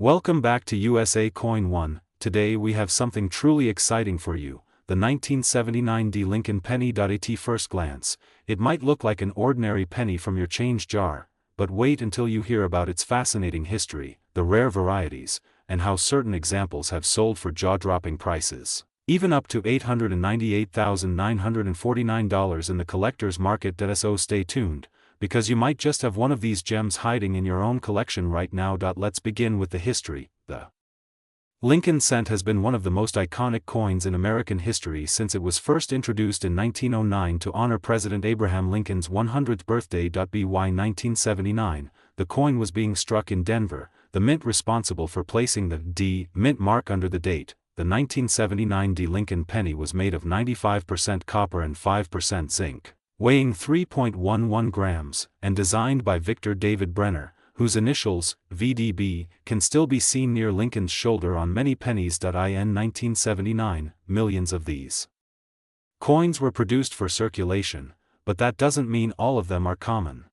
Welcome back to USA Coin 1. Today we have something truly exciting for you, the 1979 D Lincoln penny. At first glance, it might look like an ordinary penny from your change jar, but wait until you hear about its fascinating history, the rare varieties, and how certain examples have sold for jaw-dropping prices, even up to $898,949 in the collector's market. So stay tuned, because you might just have one of these gems hiding in your own collection right now. Let's begin with the history. The Lincoln cent has been one of the most iconic coins in American history since it was first introduced in 1909 to honor President Abraham Lincoln's 100th birthday. By 1979, the coin was being struck in Denver, the mint responsible for placing the D mint mark under the date. The 1979 D Lincoln penny was made of 95% copper and 5% zinc, weighing 3.11 grams, and designed by Victor David Brenner, whose initials, VDB, can still be seen near Lincoln's shoulder on many pennies. In 1979, millions of these coins were produced for circulation, but that doesn't mean all of them are common.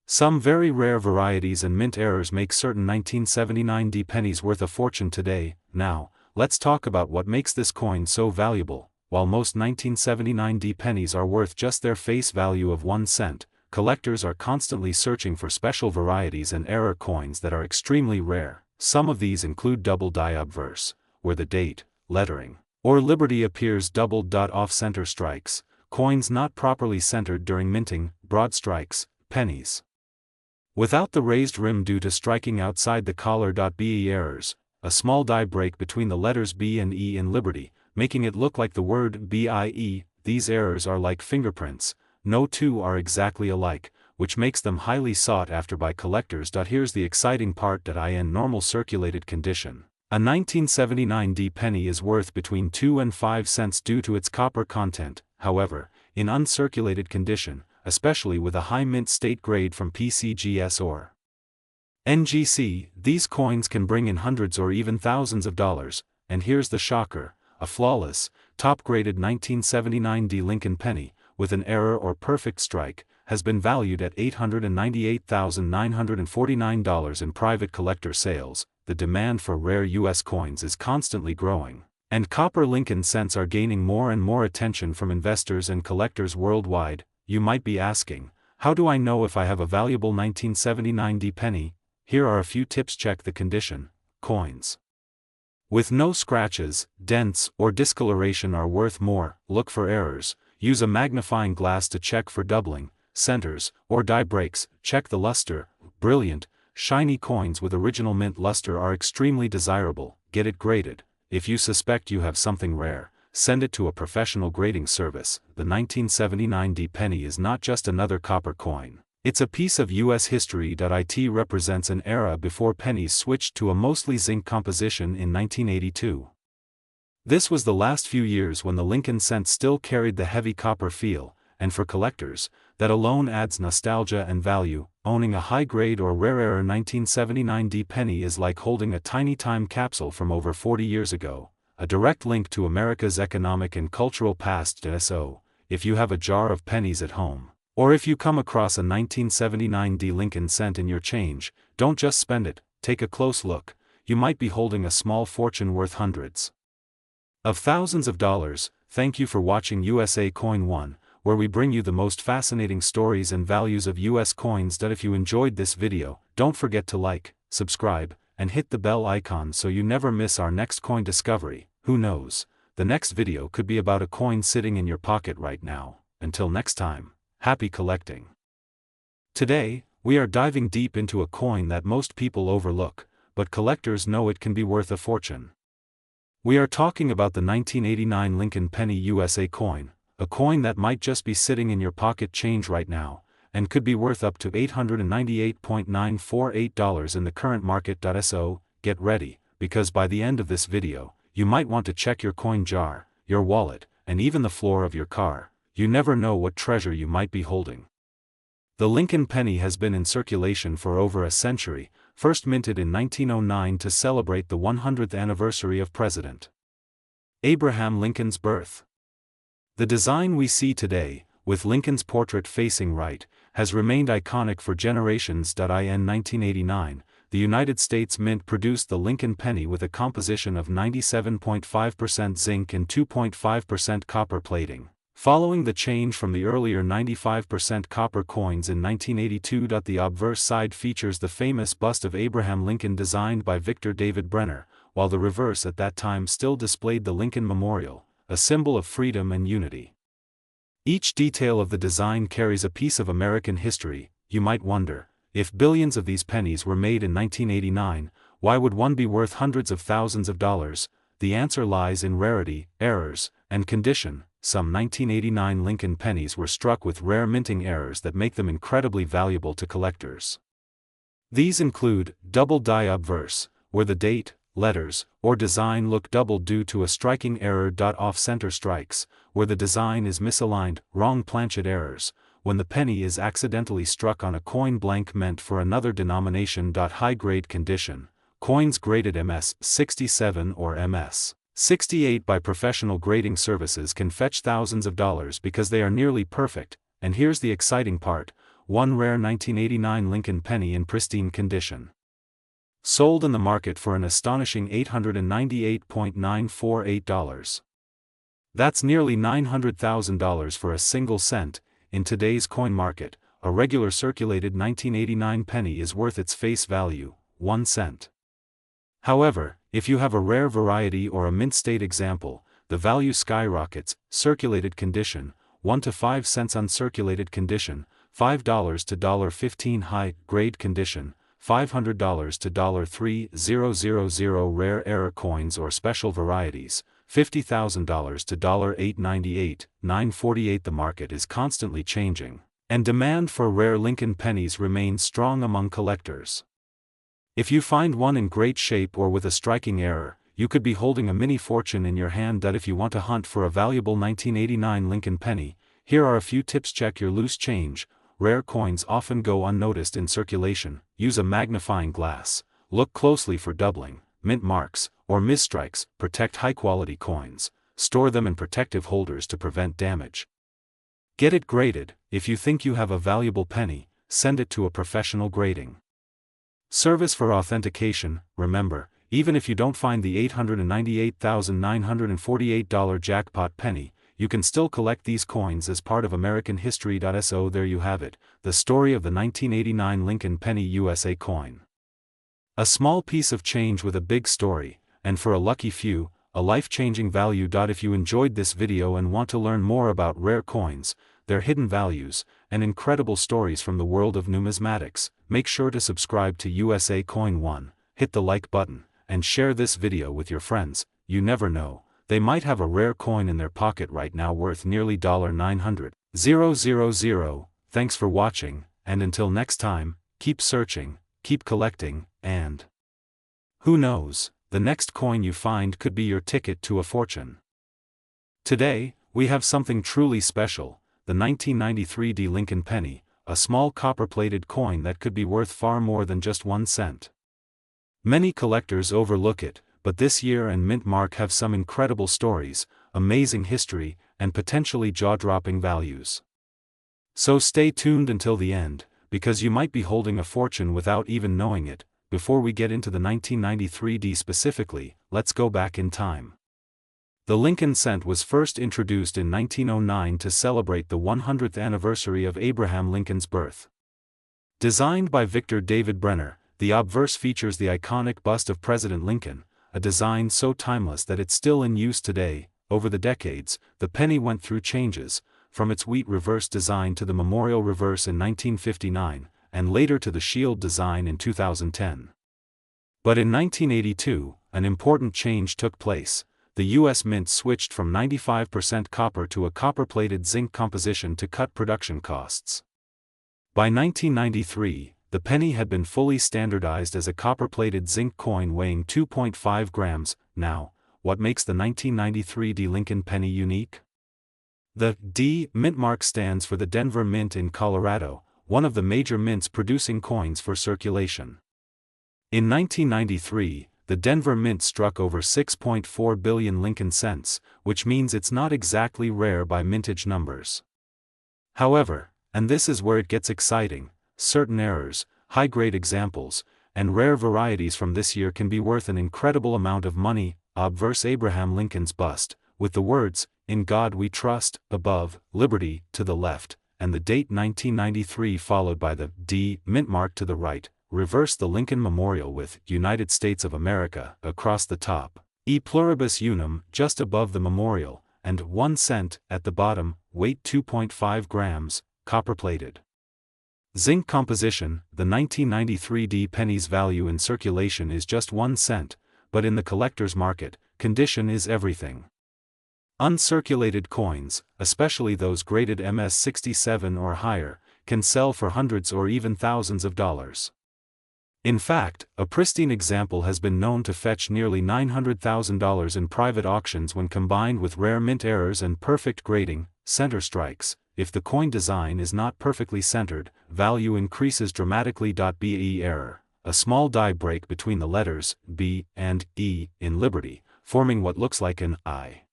Some very rare varieties and mint errors make certain 1979 D pennies worth a fortune today. Now, let's talk about what makes this coin so valuable. While most 1979 D pennies are worth just their face value of 1 cent, collectors are constantly searching for special varieties and error coins that are extremely rare. Some of these include double die obverse, where the date, lettering, or liberty appears doubled. Off-center strikes, coins not properly centered during minting, broad strikes, pennies without the raised rim due to striking outside the collar. Be errors, a small die break between the letters B and E in liberty, making it look like the word BIE. These errors are like fingerprints. No two are exactly alike, which makes them highly sought after by collectors. Here's the exciting part. In normal circulated condition, a 1979 D penny is worth between 2 and 5 cents due to its copper content. However, in uncirculated condition, especially with a high mint state grade from PCGS or NGC, these coins can bring in hundreds or even thousands of dollars. And here's the shocker: a flawless, top-graded 1979 D Lincoln penny, with an error or perfect strike, has been valued at $898,949 in private collector sales. The demand for rare U.S. coins is constantly growing, and copper Lincoln cents are gaining more and more attention from investors and collectors worldwide. You might be asking, how do I know if I have a valuable 1979 D penny? Here are a few tips. Check the condition. Coins with no scratches, dents, or discoloration are worth more. Look for errors. Use a magnifying glass to check for doubling, centers, or die breaks. Check the luster. Brilliant, shiny coins with original mint luster are extremely desirable. Get it graded. If you suspect you have something rare, send it to a professional grading service. The 1979 D penny is not just another copper coin. It's a piece of U.S. history. It represents an era before pennies switched to a mostly zinc composition in 1982. This was the last few years when the Lincoln cent still carried the heavy copper feel, and for collectors, that alone adds nostalgia and value. Owning a high-grade or rare error 1979 D penny is like holding a tiny time capsule from over 40 years ago, a direct link to America's economic and cultural past. So, if you have a jar of pennies at home, or if you come across a 1979 D Lincoln cent in your change, don't just spend it. Take a close look. You might be holding a small fortune worth hundreds of thousands of dollars. Thank you for watching USA Coin 1, where we bring you the most fascinating stories and values of US coins. If you enjoyed this video, don't forget to like, subscribe, and hit the bell icon so you never miss our next coin discovery. Who knows, the next video could be about a coin sitting in your pocket right now. Until next time, happy collecting. Today, we are diving deep into a coin that most people overlook, but collectors know it can be worth a fortune. We are talking about the 1989 Lincoln penny USA coin, a coin that might just be sitting in your pocket change right now, and could be worth up to $898,948 in the current market. So, get ready, because by the end of this video, you might want to check your coin jar, your wallet, and even the floor of your car. You never know what treasure you might be holding. The Lincoln penny has been in circulation for over a century, first minted in 1909 to celebrate the 100th anniversary of President Abraham Lincoln's birth. The design we see today, with Lincoln's portrait facing right, has remained iconic for generations. In 1989, the United States Mint produced the Lincoln penny with a composition of 97.5% zinc and 2.5% copper plating, following the change from the earlier 95% copper coins in 1982. The obverse side features the famous bust of Abraham Lincoln designed by Victor David Brenner, while the reverse at that time still displayed the Lincoln Memorial, a symbol of freedom and unity. Each detail of the design carries a piece of American history. You might wonder, if billions of these pennies were made in 1989, why would one be worth hundreds of thousands of dollars? The answer lies in rarity, errors, and condition. Some 1989 Lincoln pennies were struck with rare minting errors that make them incredibly valuable to collectors. These include double die obverse, where the date, letters, or design look double due to a striking error. Off-center strikes, where the design is misaligned. Wrong planchet errors, when the penny is accidentally struck on a coin blank meant for another denomination. High-grade condition, coins graded MS 67 or MS 68 by professional grading services can fetch thousands of dollars because they are nearly perfect. And here's the exciting part, one rare 1989 Lincoln penny in pristine condition sold in the market for an astonishing $898.948. That's nearly $900,000 for a single cent. In today's coin market, a regular circulated 1989 penny is worth its face value, 1 cent. However, if you have a rare variety or a mint state example, the value skyrockets. Circulated condition, 1 to 5 cents. Uncirculated condition, $5 to $1.15. High grade condition, $500 to $3,000. Rare error coins or special varieties, $50,000 to $898, $948. The market is constantly changing, and demand for rare Lincoln pennies remains strong among collectors. If you find one in great shape or with a striking error, you could be holding a mini fortune in your hand. If you want to hunt for a valuable 1989 Lincoln penny, here are a few tips. Check your loose change. Rare coins often go unnoticed in circulation. Use a magnifying glass. Look closely for doubling, mint marks, or misstrikes. Protect high-quality coins. Store them in protective holders to prevent damage. Get it graded. If you think you have a valuable penny, send it to a professional grading service for authentication. Remember, even if you don't find the $898,948 jackpot penny, you can still collect these coins as part of American history. So there you have it, the story of the 1989 Lincoln Penny USA coin. A small piece of change with a big story, and for a lucky few, a life-changing value. If you enjoyed this video and want to learn more about rare coins, their hidden values, and incredible stories from the world of numismatics, make sure to subscribe to USA Coin 1, hit the like button, and share this video with your friends. You never know, they might have a rare coin in their pocket right now worth nearly $900,000. Thanks for watching, and until next time, keep searching, keep collecting, and who knows, the next coin you find could be your ticket to a fortune. Today, we have something truly special, the 1993 Lincoln penny, a small copper-plated coin that could be worth far more than just 1 cent. Many collectors overlook it, but this year and mint mark have some incredible stories, amazing history, and potentially jaw-dropping values. So stay tuned until the end, because you might be holding a fortune without even knowing it. Before we get into the 1993 specifically, let's go back in time. The Lincoln cent was first introduced in 1909 to celebrate the 100th anniversary of Abraham Lincoln's birth. Designed by Victor David Brenner, the obverse features the iconic bust of President Lincoln, a design so timeless that it's still in use today. Over the decades, the penny went through changes, from its wheat reverse design to the memorial reverse in 1959, and later to the shield design in 2010. But in 1982, an important change took place. The U.S. Mint switched from 95% copper to a copper-plated zinc composition to cut production costs. By 1993, the penny had been fully standardized as a copper-plated zinc coin weighing 2.5 grams. Now, what makes the 1993 Lincoln penny unique? The D mint mark stands for the Denver Mint in Colorado, one of the major mints producing coins for circulation. In 1993, the Denver Mint struck over 6.4 billion Lincoln cents, which means it's not exactly rare by mintage numbers. However, and this is where it gets exciting, certain errors, high-grade examples, and rare varieties from this year can be worth an incredible amount of money. Obverse Abraham Lincoln's bust, with the words, "In God We Trust," above, "Liberty," to the left, and the date 1993 followed by the D mint mark to the right. Reverse the Lincoln Memorial with "United States of America" across the top, "E Pluribus Unum" just above the memorial, and 1 cent at the bottom, weight 2.5 grams, copper-plated. Zinc composition: the 1993 D pennies value in circulation is just 1 cent, but in the collector's market, condition is everything. Uncirculated coins, especially those graded MS-67 or higher, can sell for hundreds or even thousands of dollars. In fact, a pristine example has been known to fetch nearly $900,000 in private auctions when combined with rare mint errors and perfect grading, center strikes. If the coin design is not perfectly centered, value increases dramatically. BE error: a small die break between the letters B and E in Liberty, forming what looks like an I.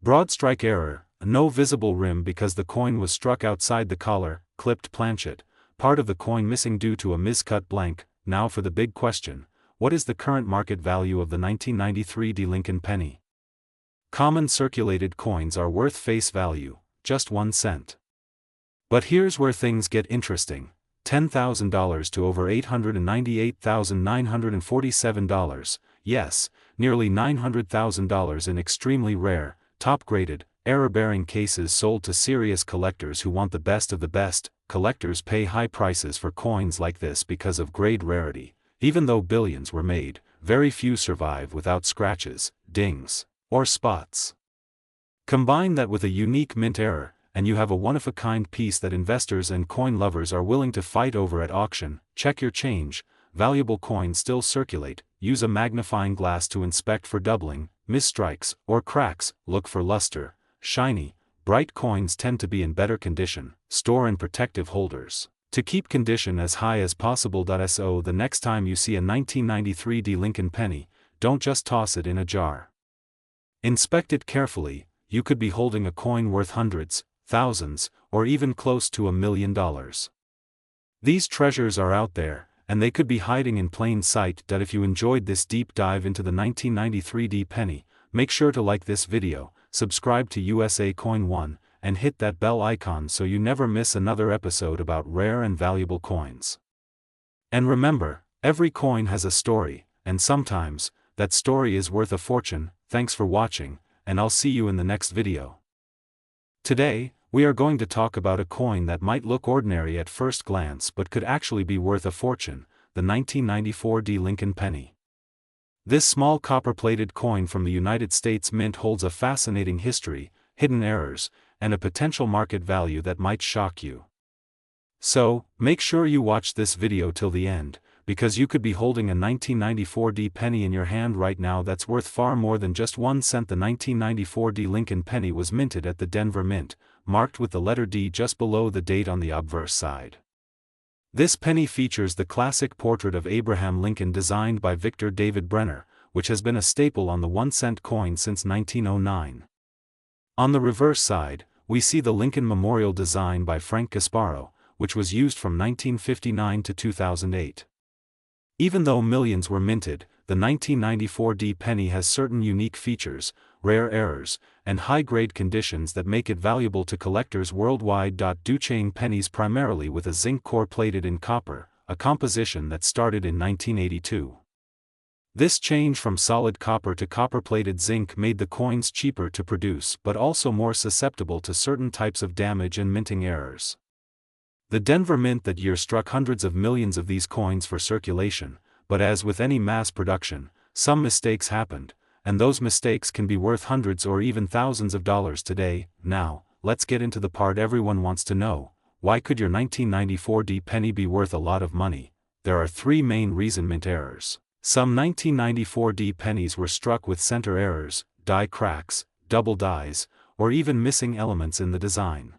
Broad strike error: no visible rim because the coin was struck outside the collar, clipped planchet, part of the coin missing due to a miscut blank. Now for the big question: what is the current market value of the 1993 D Lincoln penny? Common circulated coins are worth face value, just 1 cent. But here's where things get interesting: $10,000 to over $898,947, yes, nearly $900,000 in extremely rare, top-graded, error-bearing cases sold to serious collectors who want the best of the best. Collectors pay high prices for coins like this because of grade rarity. Even though billions were made, very few survive without scratches, dings, or spots. Combine that with a unique mint error, and you have a one-of-a-kind piece that investors and coin lovers are willing to fight over at auction. Check your change. Valuable coins still circulate. Use a magnifying glass to inspect for doubling, misstrikes, or cracks. Look for luster. Shiny, bright coins tend to be in better condition. Store in protective holders to keep condition as high as possible. So the next time you see a 1993 D Lincoln penny, don't just toss it in a jar. Inspect it carefully. You could be holding a coin worth hundreds, thousands, or even close to $1 million. These treasures are out there, and they could be hiding in plain sight. If you enjoyed this deep dive into the 1993 D penny, make sure to like this video, subscribe to USA Coin One, and hit that bell icon so you never miss another episode about rare and valuable coins. And remember, every coin has a story, and sometimes, that story is worth a fortune. Thanks for watching, and I'll see you in the next video. Today, we are going to talk about a coin that might look ordinary at first glance but could actually be worth a fortune: the 1994 D Lincoln penny. This small copper-plated coin from the United States Mint holds a fascinating history, hidden errors, and a potential market value that might shock you. So, make sure you watch this video till the end, because you could be holding a 1994 D penny in your hand right now that's worth far more than just 1 cent. The 1994 D Lincoln penny was minted at the Denver Mint, marked with the letter D just below the date on the obverse side. This penny features the classic portrait of Abraham Lincoln designed by Victor David Brenner, which has been a staple on the 1-cent coin since 1909. On the reverse side, we see the Lincoln Memorial design by Frank Gasparo, which was used from 1959 to 2008. Even though millions were minted, the 1994 D penny has certain unique features, rare errors, and high-grade conditions that make it valuable to collectors worldwide. Duchang pennies primarily with a zinc core plated in copper, a composition that started in 1982. This change from solid copper to copper-plated zinc made the coins cheaper to produce but also more susceptible to certain types of damage and minting errors. The Denver Mint that year struck hundreds of millions of these coins for circulation, but as with any mass production, some mistakes happened, and those mistakes can be worth hundreds or even thousands of dollars today. Now, let's get into the part everyone wants to know: why could your 1994 D penny be worth a lot of money? There are three main reasons: mint errors. Some 1994 D pennies were struck with center errors, die cracks, double dies, or even missing elements in the design.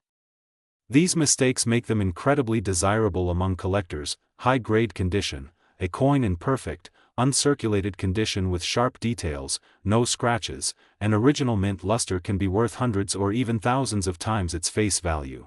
These mistakes make them incredibly desirable among collectors. High-grade condition: a coin in perfect, uncirculated condition with sharp details, no scratches, and original mint luster can be worth hundreds or even thousands of times its face value.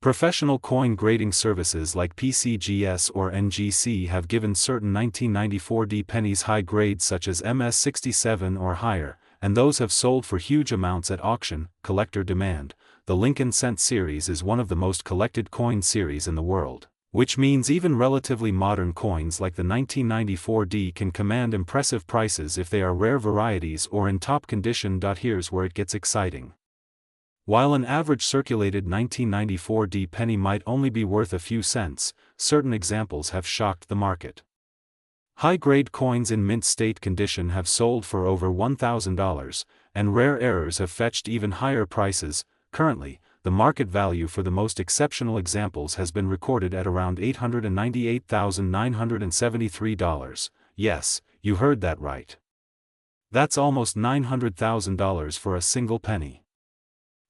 Professional coin grading services like PCGS or NGC have given certain 1994 D pennies high grades such as MS67 or higher, and those have sold for huge amounts at auction. Collector demand. The Lincoln Cent series is one of the most collected coin series in the world, which means even relatively modern coins like the 1994 D can command impressive prices if they are rare varieties or in top condition. Here's where it gets exciting. While an average circulated 1994 D penny might only be worth a few cents, certain examples have shocked the market. High-grade coins in mint state condition have sold for over $1,000, and rare errors have fetched even higher prices. Currently, the market value for the most exceptional examples has been recorded at around $898,973. Yes, you heard that right. That's almost $900,000 for a single penny.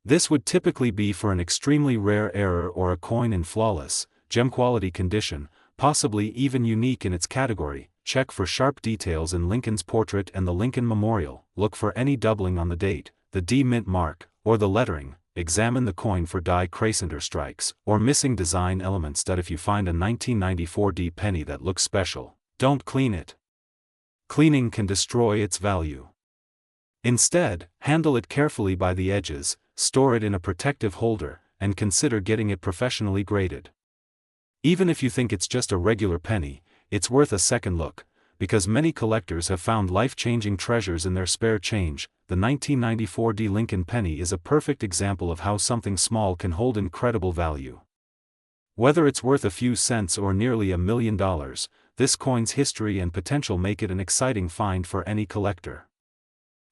This would typically be for an extremely rare error or a coin in flawless, gem-quality condition, possibly even unique in its category. Check for sharp details in Lincoln's portrait and the Lincoln Memorial. Look for any doubling on the date, the D mint mark, or the lettering. Examine the coin for die crescent or strikes, or missing design elements. If you find a 1994 D penny that looks special, don't clean it. Cleaning can destroy its value. Instead, handle it carefully by the edges, store it in a protective holder, and consider getting it professionally graded. Even if you think it's just a regular penny, it's worth a second look, because many collectors have found life-changing treasures in their spare change. The 1994 D Lincoln penny is a perfect example of how something small can hold incredible value. Whether it's worth a few cents or nearly $1 million, this coin's history and potential make it an exciting find for any collector.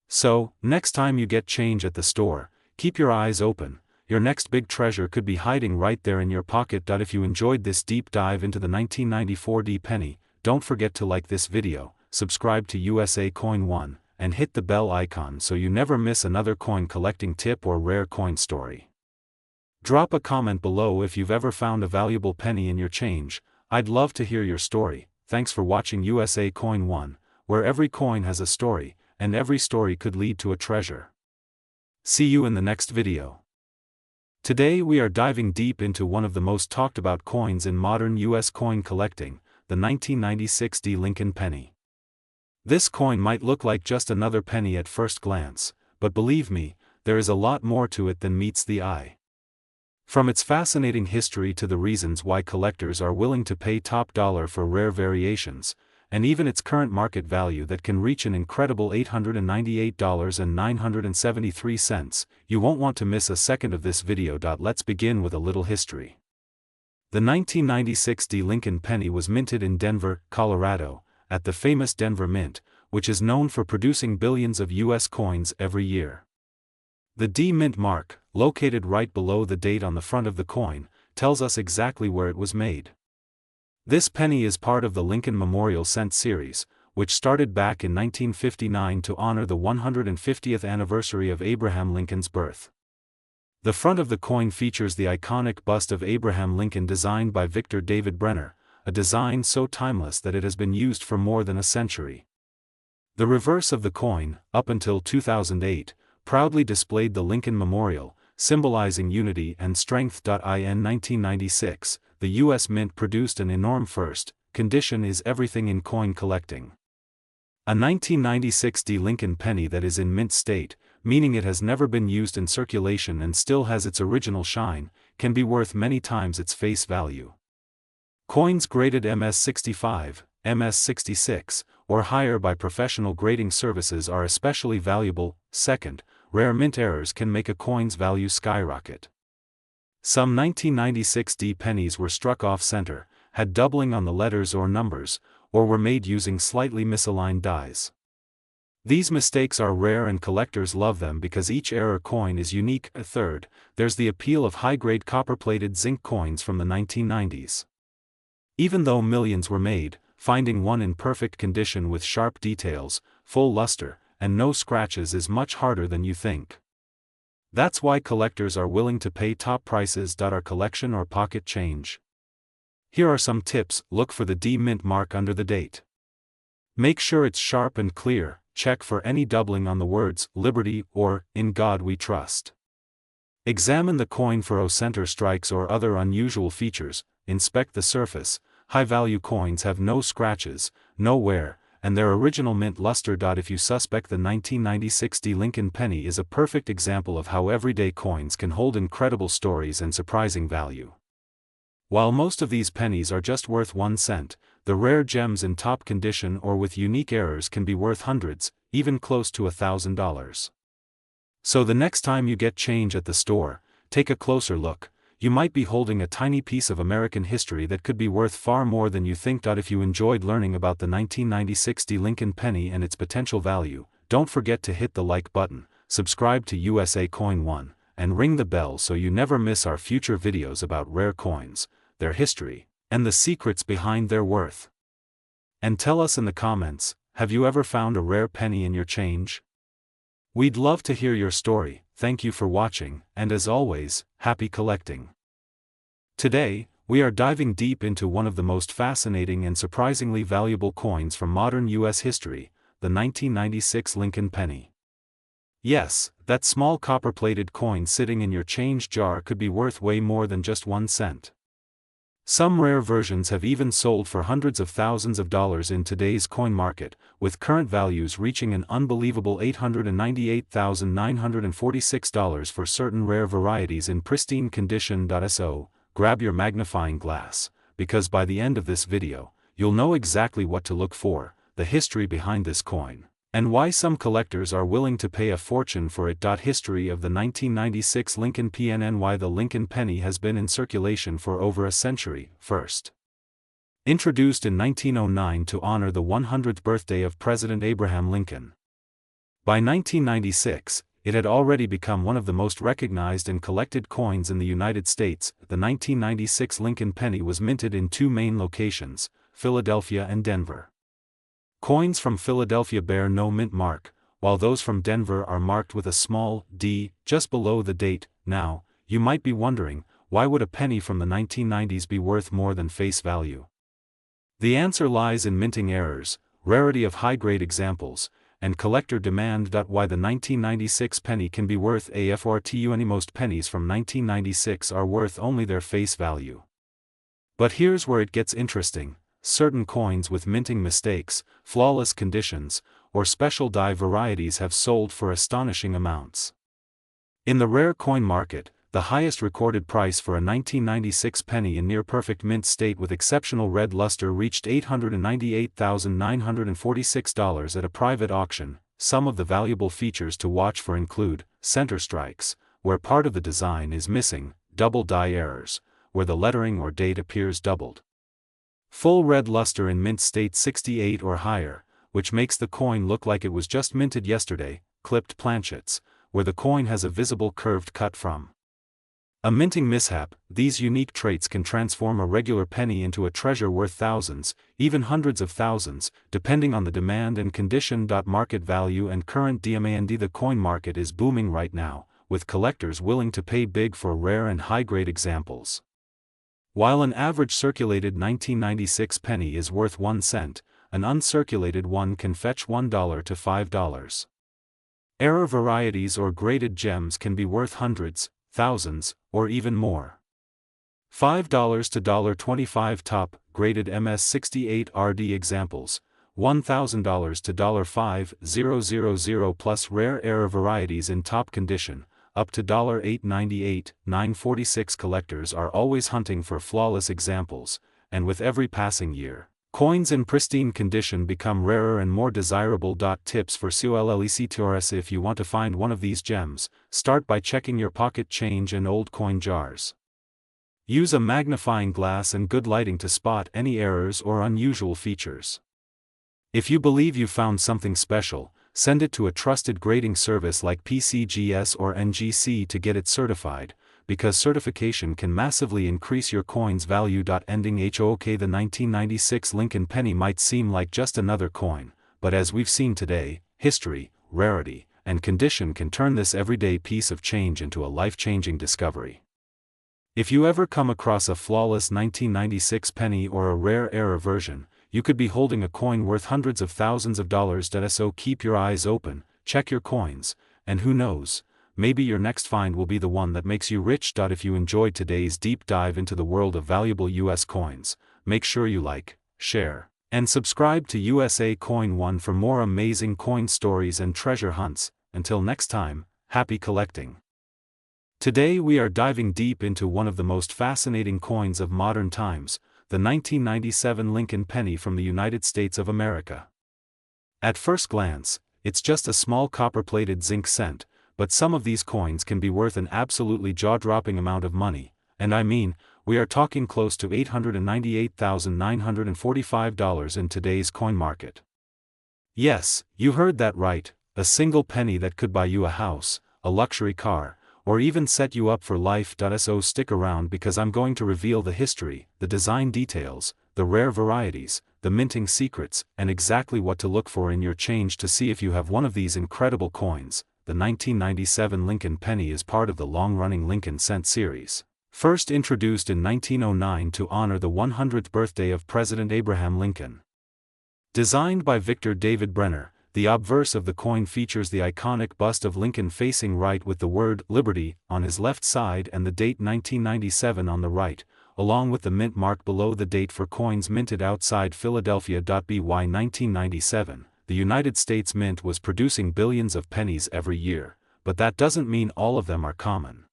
So, next time you get change at the store, keep your eyes open. Your next big treasure could be hiding right there in your pocket. If you enjoyed this deep dive into the 1994 D penny, don't forget to like this video, subscribe to USA Coin 1, and hit the bell icon so you never miss another coin collecting tip or rare coin story. Drop a comment below if you've ever found a valuable penny in your change. I'd love to hear your story. Thanks for watching USA Coin 1, where every coin has a story, and every story could lead to a treasure. See you in the next video. Today we are diving deep into one of the most talked about coins in modern US coin collecting, the 1996 D Lincoln penny. This coin might look like just another penny at first glance, but believe me, there is a lot more to it than meets the eye. From its fascinating history to the reasons why collectors are willing to pay top dollar for rare variations, and even its current market value that can reach an incredible $898.973, you won't want to miss a second of this video. Let's begin with a little history. The 1996 D Lincoln penny was minted in Denver, Colorado, at the famous Denver Mint, which is known for producing billions of US coins every year. The D Mint mark, located right below the date on the front of the coin, tells us exactly where it was made. This penny is part of the Lincoln Memorial Cent series, which started back in 1959 to honor the 150th anniversary of Abraham Lincoln's birth. The front of the coin features the iconic bust of Abraham Lincoln designed by Victor David Brenner, a design so timeless that it has been used for more than a century. The reverse of the coin, up until 2008, proudly displayed the Lincoln Memorial, symbolizing unity and strength. In 1996, the U.S. Mint produced an enormous first. Condition is everything in coin collecting. A 1996 D Lincoln penny that is in mint state, meaning it has never been used in circulation and still has its original shine, can be worth many times its face value. Coins graded MS65, MS66, or higher by professional grading services are especially valuable. Second, rare mint errors can make a coin's value skyrocket. Some 1996 D pennies were struck off-center, had doubling on the letters or numbers, or were made using slightly misaligned dies. These mistakes are rare and collectors love them because each error coin is unique. Third, there's the appeal of high-grade copper-plated zinc coins from the 1990s. Even though millions were made, finding one in perfect condition with sharp details, full luster, and no scratches is much harder than you think. That's why collectors are willing to pay top prices. Our collection or pocket change. Here are some tips. Look for the D Mint mark under the date. Make sure it's sharp and clear. Check for any doubling on the words, Liberty or, In God We Trust. Examine the coin for center strikes or other unusual features, inspect the surface. High-value coins have no scratches, no wear, and their original mint luster. If you suspect the 1996 D Lincoln penny is a perfect example of how everyday coins can hold incredible stories and surprising value. While most of these pennies are just worth 1 cent, the rare gems in top condition or with unique errors can be worth hundreds, even close to $1,000. So the next time you get change at the store, take a closer look. You might be holding a tiny piece of American history that could be worth far more than you think. If you enjoyed learning about the 1996 D Lincoln penny and its potential value, don't forget to hit the like button, subscribe to USA Coin 1, and ring the bell so you never miss our future videos about rare coins, their history, and the secrets behind their worth. And tell us in the comments, have you ever found a rare penny in your change? We'd love to hear your story. Thank you for watching, and as always, happy collecting. Today, we are diving deep into one of the most fascinating and surprisingly valuable coins from modern U.S. history, the 1996 Lincoln penny. Yes, that small copper-plated coin sitting in your change jar could be worth way more than just 1 cent. Some rare versions have even sold for hundreds of thousands of dollars in today's coin market, with current values reaching an unbelievable $898,946 for certain rare varieties in pristine condition. So, grab your magnifying glass, because by the end of this video, you'll know exactly what to look for, the history behind this coin, and why some collectors are willing to pay a fortune for it. History of the 1996 Lincoln PNN. Why the Lincoln penny has been in circulation for over a century. First, introduced in 1909 to honor the 100th birthday of President Abraham Lincoln. By 1996, it had already become one of the most recognized and collected coins in the United States. The 1996 Lincoln penny was minted in 2 main locations, Philadelphia and Denver. Coins from Philadelphia bear no mint mark, while those from Denver are marked with a small d just below the date. Now, you might be wondering, why would a penny from the 1990s be worth more than face value? The answer lies in minting errors, rarity of high-grade examples, and collector demand. Why the 1996 penny can be worth a fortune. Most pennies from 1996 are worth only their face value. But here's where it gets interesting. Certain coins with minting mistakes, flawless conditions, or special die varieties have sold for astonishing amounts. In the rare coin market, the highest recorded price for a 1996 penny in near-perfect mint state with exceptional red luster reached $898,946 at a private auction. Some of the valuable features to watch for include center strikes, where part of the design is missing, double die errors, where the lettering or date appears doubled. Full red luster in mint state 68 or higher, which makes the coin look like it was just minted yesterday. Clipped planchets, where the coin has a visible curved cut from a minting mishap. These unique traits can transform a regular penny into a treasure worth thousands, even hundreds of thousands, depending on the demand and condition. Market value and current demand. The coin market is booming right now, with collectors willing to pay big for rare and high-grade examples. While an average circulated 1996 penny is worth 1 cent, an uncirculated one can fetch $1 to $5. Error varieties or graded gems can be worth hundreds, thousands, or even more. $5 to $25 top, graded MS68 RD examples, $1,000 to $5,000 plus rare error varieties in top condition, up to $898, $946. Collectors are always hunting for flawless examples, and with every passing year, coins in pristine condition become rarer and more desirable. Tips for collectors. If you want to find one of these gems, start by checking your pocket change and old coin jars. Use a magnifying glass and good lighting to spot any errors or unusual features. If you believe you found something special, send it to a trusted grading service like PCGS or NGC to get it certified, because certification can massively increase your coin's value. Ending HOK. The 1996 Lincoln penny might seem like just another coin, but as we've seen today, history, rarity, and condition can turn this everyday piece of change into a life-changing discovery. If you ever come across a flawless 1996 penny or a rare error version, you could be holding a coin worth hundreds of thousands of dollars. So keep your eyes open, check your coins, and who knows, maybe your next find will be the one that makes you rich. If you enjoyed today's deep dive into the world of valuable US coins, make sure you like, share, and subscribe to USA Coin 1 for more amazing coin stories and treasure hunts. Until next time, happy collecting. Today we are diving deep into one of the most fascinating coins of modern times, the 1997 Lincoln penny from the United States of America. At first glance, it's just a small copper-plated zinc cent, but some of these coins can be worth an absolutely jaw-dropping amount of money, and I mean, we are talking close to $898,945 in today's coin market. Yes, you heard that right, a single penny that could buy you a house, a luxury car, or even set you up for life. So stick around because I'm going to reveal the history, the design details, the rare varieties, the minting secrets, and exactly what to look for in your change to see if you have one of these incredible coins. The 1997 Lincoln penny is part of the long-running Lincoln cent series, first introduced in 1909 to honor the 100th birthday of President Abraham Lincoln. Designed by Victor David Brenner, the obverse of the coin features the iconic bust of Lincoln facing right with the word "Liberty" on his left side and the date 1997 on the right, along with the mint mark below the date for coins minted outside Philadelphia. By 1997, the United States Mint was producing billions of pennies every year, but that doesn't mean all of them are common.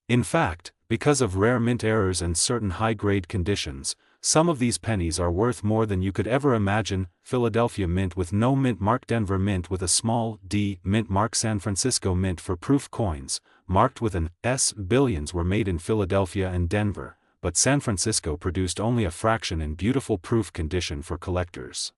In fact, because of rare mint errors and certain high-grade conditions, some of these pennies are worth more than you could ever imagine. Philadelphia Mint with no mint mark, Denver Mint with a small d mint mark, San Francisco Mint for proof coins, marked with an S. Billions were made in Philadelphia and Denver, but San Francisco produced only a fraction in beautiful proof condition for collectors.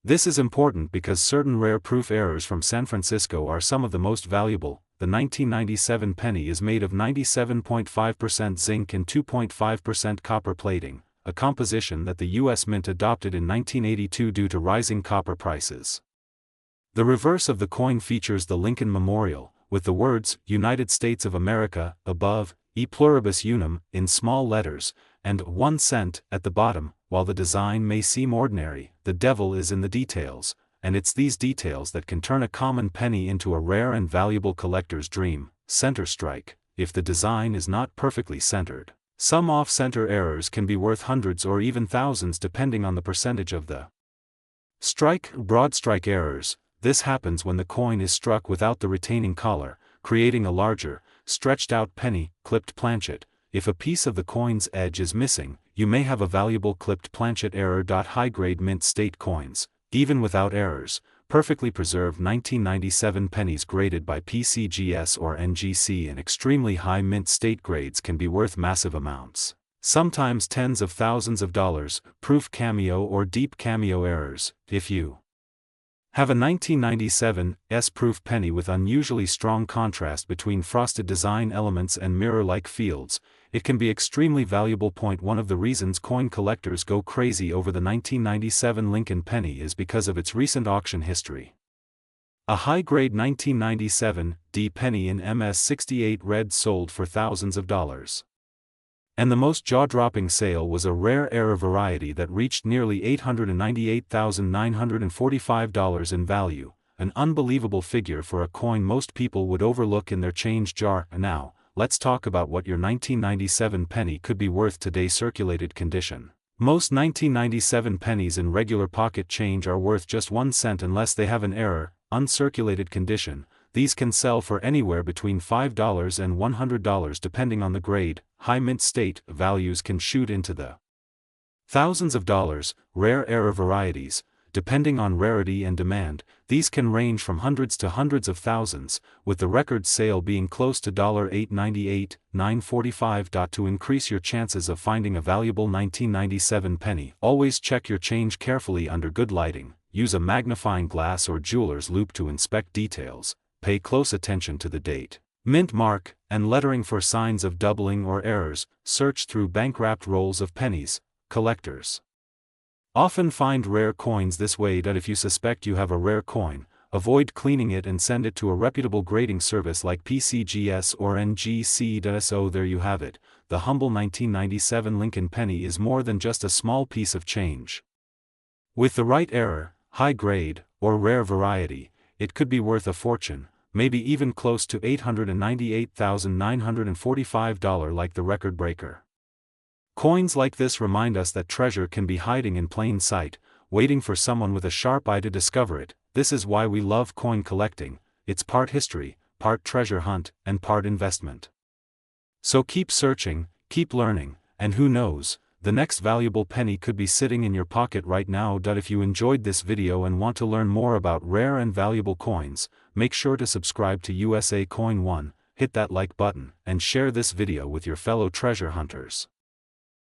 This is important because certain rare proof errors from San Francisco are some of the most valuable. The 1997 penny is made of 97.5% zinc and 2.5% copper plating, a composition that the U.S. Mint adopted in 1982 due to rising copper prices. The reverse of the coin features the Lincoln Memorial, with the words "United States of America" above, "E pluribus unum" in small letters, and 1 cent at the bottom. While the design may seem ordinary, the devil is in the details, and it's these details that can turn a common penny into a rare and valuable collector's dream. Center strike. If the design is not perfectly centered, some off-center errors can be worth hundreds or even thousands depending on the percentage of the strike. Broad strike errors. This happens when the coin is struck without the retaining collar, creating a larger, stretched-out penny. Clipped planchet. If a piece of the coin's edge is missing, you may have a valuable clipped planchet error. High-grade mint state coins, even without errors, perfectly preserved 1997 pennies graded by PCGS or NGC in extremely high mint state grades can be worth massive amounts, sometimes tens of thousands of dollars. Proof cameo or deep cameo errors. If you have a 1997 S-proof penny with unusually strong contrast between frosted design elements and mirror-like fields, it can be extremely valuable. One of the reasons coin collectors go crazy over the 1997 Lincoln penny is because of its recent auction history. A high-grade 1997 D penny in MS-68 red sold for thousands of dollars. And the most jaw-dropping sale was a rare error variety that reached nearly $898,945 in value, an unbelievable figure for a coin most people would overlook in their change jar. Now, let's talk about what your 1997 penny could be worth today. Circulated condition. Most 1997 pennies in regular pocket change are worth just 1 cent unless they have an error. Uncirculated condition. These can sell for anywhere between $5 and $100 depending on the grade. High mint state values can shoot into the thousands of dollars. Rare error varieties. Depending on rarity and demand, these can range from hundreds to hundreds of thousands, with the record sale being close to $898, $945. To increase your chances of finding a valuable 1997 penny, always check your change carefully under good lighting. Use a magnifying glass or jeweler's loupe to inspect details. Pay close attention to the date, mint mark, and lettering for signs of doubling or errors. Search through bank-wrapped rolls of pennies. Collectors often find rare coins this way. If you suspect you have a rare coin, avoid cleaning it and send it to a reputable grading service like PCGS or NGC. So there you have it. The humble 1997 Lincoln penny is more than just a small piece of change. With the right error, high grade, or rare variety, it could be worth a fortune. maybe even close to $898,945 like the record breaker. Coins like this remind us that treasure can be hiding in plain sight, waiting for someone with a sharp eye to discover it. This is why we love coin collecting. It's part history, part treasure hunt, and part investment. So keep searching, keep learning, and who knows, the next valuable penny could be sitting in your pocket right now. If you enjoyed this video and want to learn more about rare and valuable coins, make sure to subscribe to USA Coin 1, hit that like button, and share this video with your fellow treasure hunters.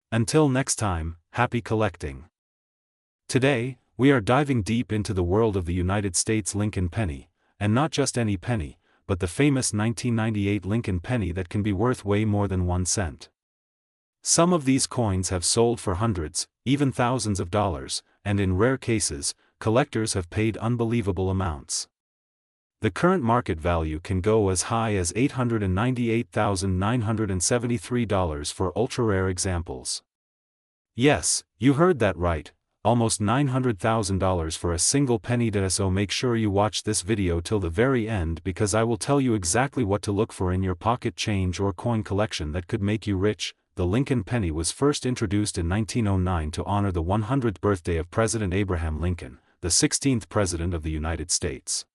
Until next time, happy collecting. Today, we are diving deep into the world of the United States Lincoln penny, and not just any penny, but the famous 1998 Lincoln penny that can be worth way more than 1 cent. Some of these coins have sold for hundreds, even thousands of dollars, and in rare cases, collectors have paid unbelievable amounts. The current market value can go as high as $898,973 for ultra-rare examples. Yes, you heard that right, almost $900,000 for a single penny. So make sure you watch this video till the very end, because I will tell you exactly what to look for in your pocket change or coin collection that could make you rich. The Lincoln penny was first introduced in 1909 to honor the 100th birthday of President Abraham Lincoln, the 16th President of the United States.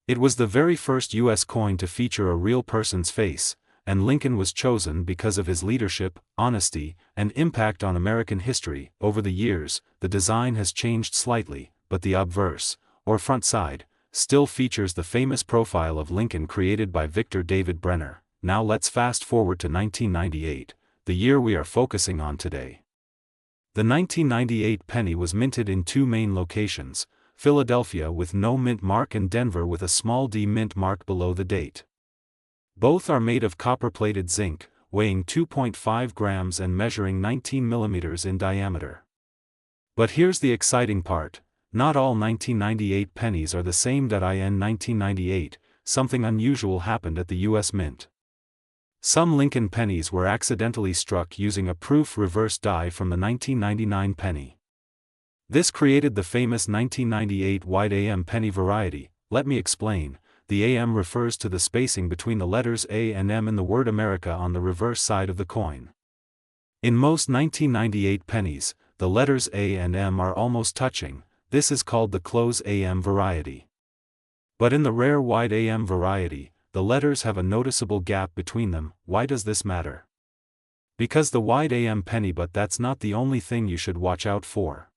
It was the very first U.S. coin to feature a real person's face, and Lincoln was chosen because of his leadership, honesty, and impact on American history. Over the years, the design has changed slightly, but the obverse, or front side, still features the famous profile of Lincoln created by Victor David Brenner. Now let's fast forward to 1998. The year we are focusing on today. The 1998 penny was minted in 2 main locations, Philadelphia with no mint mark and Denver with a small d mint mark below the date. Both are made of copper-plated zinc, weighing 2.5 grams and measuring 19 millimeters in diameter. But here's the exciting part, not all 1998 pennies are the same. In 1998, something unusual happened at the U.S. Mint. Some Lincoln pennies were accidentally struck using a proof reverse die from the 1999 penny. This created the famous 1998 wide AM penny variety. Let me explain. The AM refers to the spacing between the letters A and M in the word America on the reverse side of the coin. In most 1998 pennies, the letters A and M are almost touching. This is called the close AM variety. But in the rare wide AM variety, the letters have a noticeable gap between them. Why does this matter? Because the wide AM penny, but that's not the only thing you should watch out for.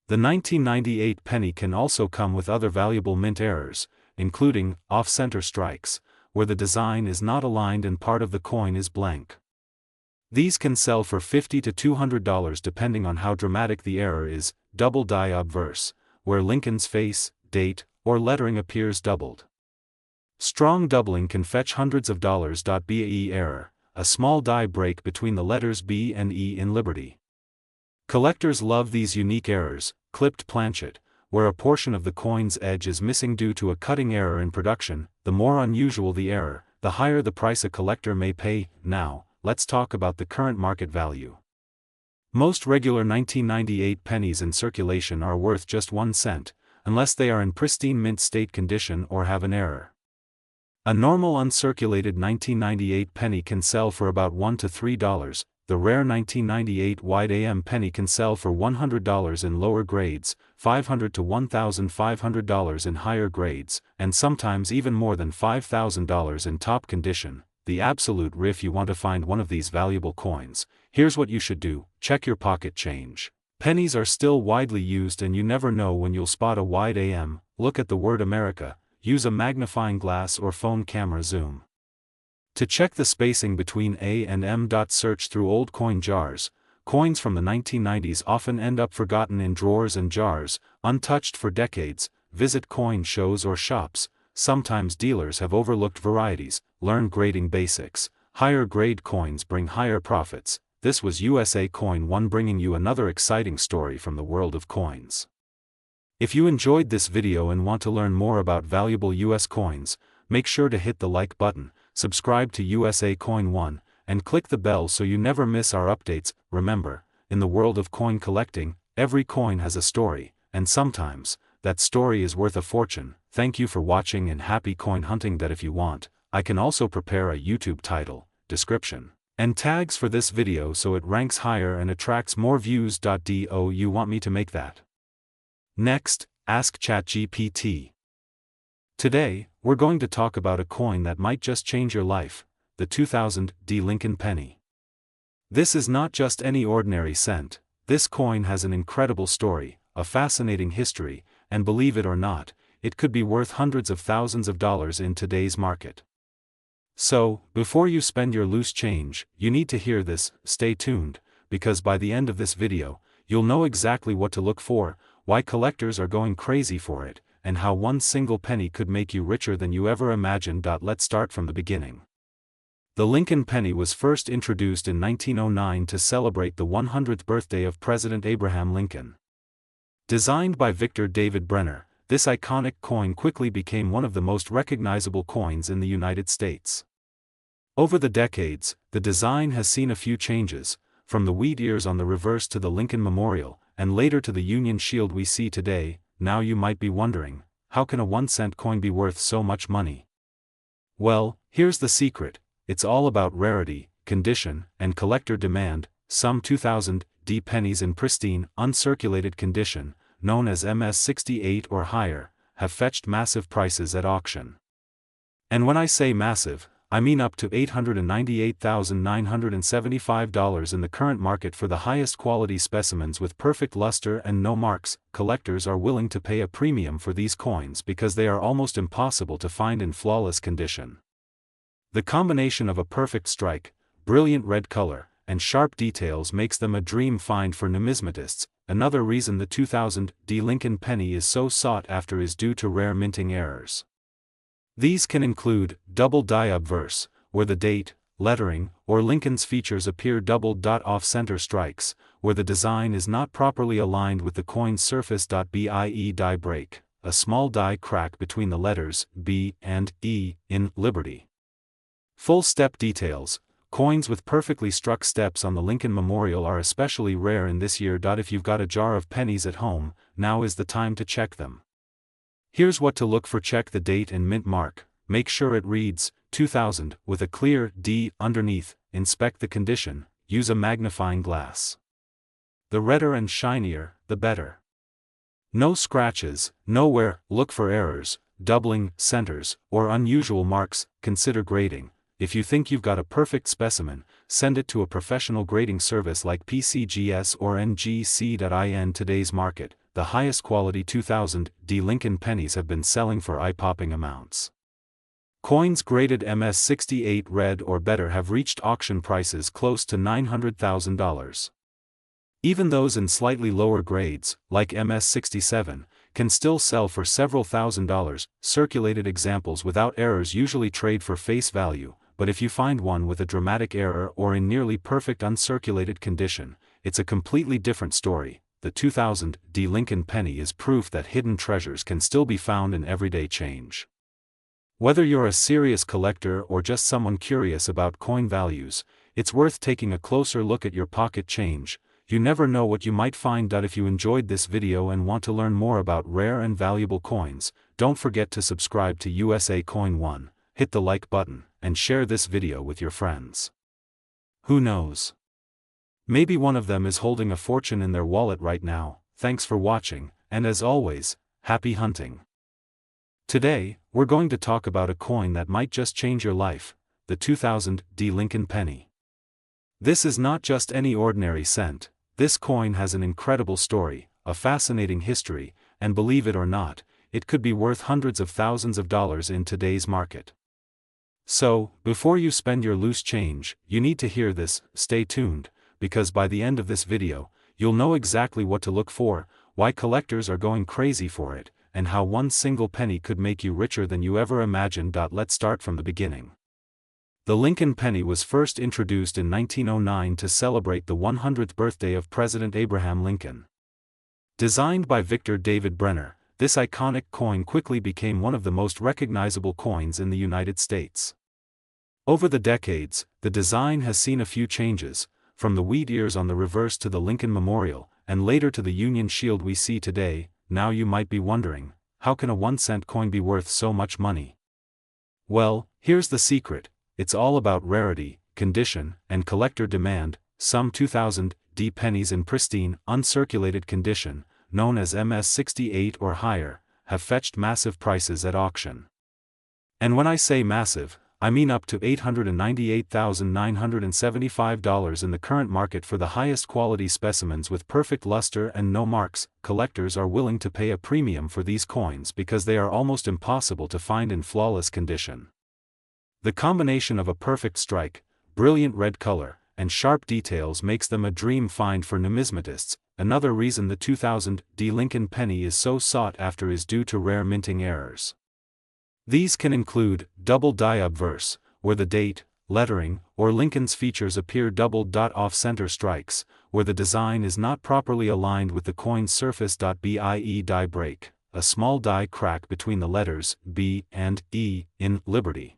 The 1998 penny can also come with other valuable mint errors, including off-center strikes, where the design is not aligned and part of the coin is blank. These can sell for $50 to $200 depending on how dramatic the error is. Double die obverse, where Lincoln's face, date, or lettering appears doubled. Strong doubling can fetch hundreds of dollars. BAE error, a small die break between the letters B and E in Liberty. Collectors love these unique errors. Clipped planchet, where a portion of the coin's edge is missing due to a cutting error in production. The more unusual the error, the higher the price a collector may pay. Now, let's talk about the current market value. Most regular 1998 pennies in circulation are worth just 1 cent, unless they are in pristine mint state condition or have an error. A normal uncirculated 1998 penny can sell for about $1 to $3. The rare 1998 wide AM penny can sell for $100 in lower grades, $500 to $1,500 in higher grades, and sometimes even more than $5,000 in top condition. The absolute riff. You want to find one of these valuable coins, here's what you should do: check your pocket change. Pennies are still widely used and you never know when you'll spot a wide AM. Look at the word America, use a magnifying glass or phone camera zoom. To check the spacing between A and M. Search through old coin jars. Coins from the 1990s often end up forgotten in drawers and jars, untouched for decades. Visit coin shows or shops. Sometimes dealers have overlooked varieties. Learn grading basics. Higher grade coins bring higher profits. This was USA Coin 1 bringing you another exciting story from the world of coins. If you enjoyed this video and want to learn more about valuable US coins, make sure to hit the like button, subscribe to USA Coin 1, and click the bell so you never miss our updates. Remember, in the world of coin collecting, every coin has a story, and sometimes, that story is worth a fortune. Thank you for watching and happy coin hunting. That if you want, I can also prepare a YouTube title, description, and tags for this video so it ranks higher and attracts more views. Do you want me to make that? Next, ask ChatGPT. Today, we're going to talk about a coin that might just change your life, the 2000 Lincoln penny. This is not just any ordinary cent. This coin has an incredible story, a fascinating history, and believe it or not, it could be worth hundreds of thousands of dollars in today's market. So, before you spend your loose change, you need to hear this. Stay tuned, because by the end of this video, you'll know exactly what to look for, why collectors are going crazy for it, and how one single penny could make you richer than you ever imagined. Let's start from the beginning. The Lincoln penny was first introduced in 1909 to celebrate the 100th birthday of President Abraham Lincoln. Designed by Victor David Brenner, this iconic coin quickly became one of the most recognizable coins in the United States. Over the decades, the design has seen a few changes, from the wheat ears on the reverse to the Lincoln Memorial, and later to the Union Shield we see today. Now you might be wondering, how can a 1-cent coin be worth so much money? Well, here's the secret. It's all about rarity, condition, and collector demand. Some 2000 pennies in pristine, uncirculated condition, known as MS-68 or higher, have fetched massive prices at auction. And when I say massive, I mean up to $898,975 in the current market for the highest quality specimens with perfect luster and no marks. Collectors are willing to pay a premium for these coins because they are almost impossible to find in flawless condition. The combination of a perfect strike, brilliant red color, and sharp details makes them a dream find for numismatists. Another reason the 2000 Lincoln penny is so sought after is due to rare minting errors. These can include double die obverse, where the date, lettering, or Lincoln's features appear doubled. Off-center strikes, where the design is not properly aligned with the coin's surface. Bie die break, a small die crack between the letters B and E in Liberty. Full step details. Coins with perfectly struck steps on the Lincoln Memorial are especially rare in this year. If you've got a jar of pennies at home, now is the time to check them. Here's what to look for. Check the date and mint mark. Make sure it reads 2000 with a clear D underneath. Inspect the condition. Use a magnifying glass. The redder and shinier, the better. No scratches, no wear. Look for errors, doubling, centers, or unusual marks. Consider grading. If you think you've got a perfect specimen, send it to a professional grading service like PCGS or NGC. In today's market, the highest quality 2000 Lincoln pennies have been selling for eye-popping amounts. Coins graded MS-68 red or better have reached auction prices close to $900,000. Even those in slightly lower grades, like MS-67, can still sell for several $1,000s. Circulated examples without errors usually trade for face value, but if you find one with a dramatic error or in nearly perfect uncirculated condition, it's a completely different story. The 2000 Lincoln penny is proof that hidden treasures can still be found in everyday change. Whether you're a serious collector or just someone curious about coin values, it's worth taking a closer look at your pocket change. You never know what you might find. If you enjoyed this video and want to learn more about rare and valuable coins, don't forget to subscribe to USA Coin 1, hit the like button, and share this video with your friends. Who knows? Maybe one of them is holding a fortune in their wallet right now. Thanks for watching, and as always, happy hunting. Today, we're going to talk about a coin that might just change your life, the 2000 Lincoln penny. This is not just any ordinary cent. This coin has an incredible story, a fascinating history, and believe it or not, it could be worth hundreds of thousands of dollars in today's market. So, before you spend your loose change, you need to hear this. Stay tuned, because by the end of this video, you'll know exactly what to look for, why collectors are going crazy for it, and how one single penny could make you richer than you ever imagined. Let's start from the beginning. The Lincoln penny was first introduced in 1909 to celebrate the 100th birthday of President Abraham Lincoln. Designed by Victor David Brenner, this iconic coin quickly became one of the most recognizable coins in the United States. Over the decades, the design has seen a few changes, from the wheat ears on the reverse to the Lincoln Memorial, and later to the Union Shield we see today. Now you might be wondering, how can a 1-cent coin be worth so much money? Well, here's the secret: it's all about rarity, condition, and collector demand. Some 2000D pennies in pristine, uncirculated condition, known as MS68 or higher, have fetched massive prices at auction. And when I say massive, I mean up to $898,975 in the current market for the highest quality specimens with perfect luster and no marks. Collectors are willing to pay a premium for these coins because they are almost impossible to find in flawless condition. The combination of a perfect strike, brilliant red color, and sharp details makes them a dream find for numismatists. Another reason the 2000D Lincoln penny is so sought after is due to rare minting errors. These can include double die obverse, where the date, lettering, or Lincoln's features appear doubled. Off-center strikes, where the design is not properly aligned with the coin's surface. BIE die break, a small die crack between the letters B and E in Liberty.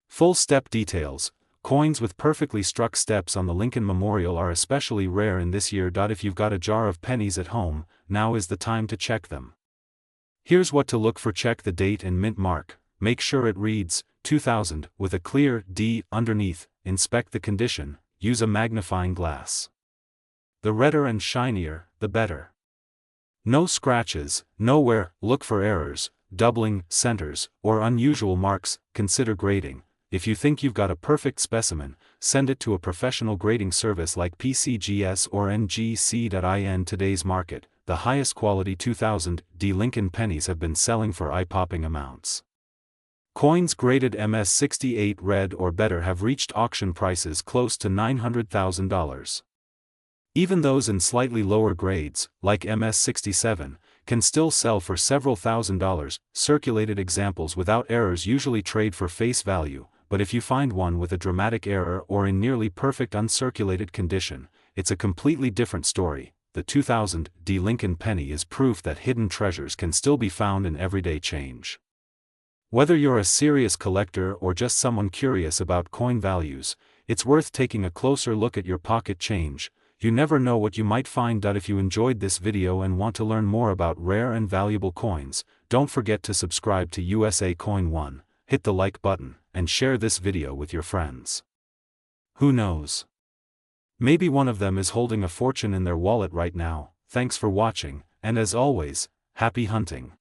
Full step details. Coins with perfectly struck steps on the Lincoln Memorial are especially rare in this year. If you've got a jar of pennies at home, now is the time to check them. Here's what to look for: check the date and mint mark, make sure it reads 2000 with a clear D underneath, inspect the condition, use a magnifying glass. The redder and shinier, the better. No scratches, no wear. Look for errors, doubling, centers, or unusual marks. Consider grading. If you think you've got a perfect specimen, send it to a professional grading service like PCGS or NGC. In today's market, the highest quality 2000D Lincoln pennies have been selling for eye-popping amounts. Coins graded MS68 red or better have reached auction prices close to $900,000. Even those in slightly lower grades, like MS67, can still sell for several $1,000s. Circulated examples without errors usually trade for face value, but if you find one with a dramatic error or in nearly perfect uncirculated condition, it's a completely different story. The 2000D Lincoln penny is proof that hidden treasures can still be found in everyday change. Whether you're a serious collector or just someone curious about coin values, it's worth taking a closer look at your pocket change. You never know what you might find. If you enjoyed this video and want to learn more about rare and valuable coins, don't forget to subscribe to USA Coin 1, hit the like button, and share this video with your friends. Who knows? Maybe one of them is holding a fortune in their wallet right now. Thanks for watching, and as always, happy hunting.